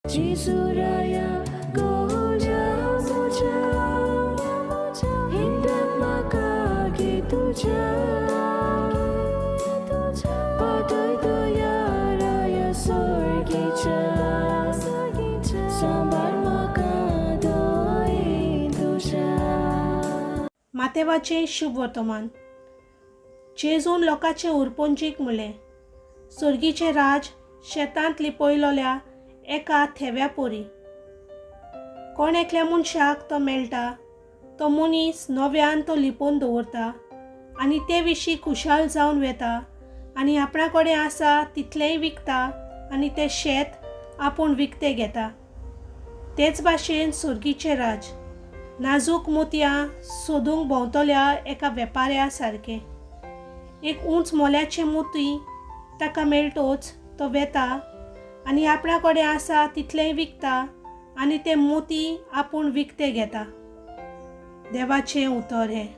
जिसुराया गोजा मुझा हिंदत माका की तुझा पदोय तुया राया सोर्गीचा सांबार माका दोय तुझा। मातेवाचें शुभ वर्तमान। जेजून लोकांचे उरपोंजीक म्हणलें, सर्गीचें राज शेतांत लिपयलोल्या एका थेव्या पोरी। कोण एकल्या मनशाक तो मेळटा, तो मनीस नव्यान तो लिपोवन दवरता आनी ते विशीं खुशाल जावन वेता आनी आपणा कडेन आसा तितलेंय विकता आनी तें शेत आपूण विकतें घेता। तेच भाशेन सर्गीचें राज नाजूक मोतयां सोदूंक भोंवतल्या एका वेपाऱ्या सारकें। एक उंच मोल्याचें मोती ताका मेळटोच तो वेता आनी आपणा कडेन आसा तितलेंय विकता आनी तें मोती आपूण विकतें घेता। देवाचें उतर हें।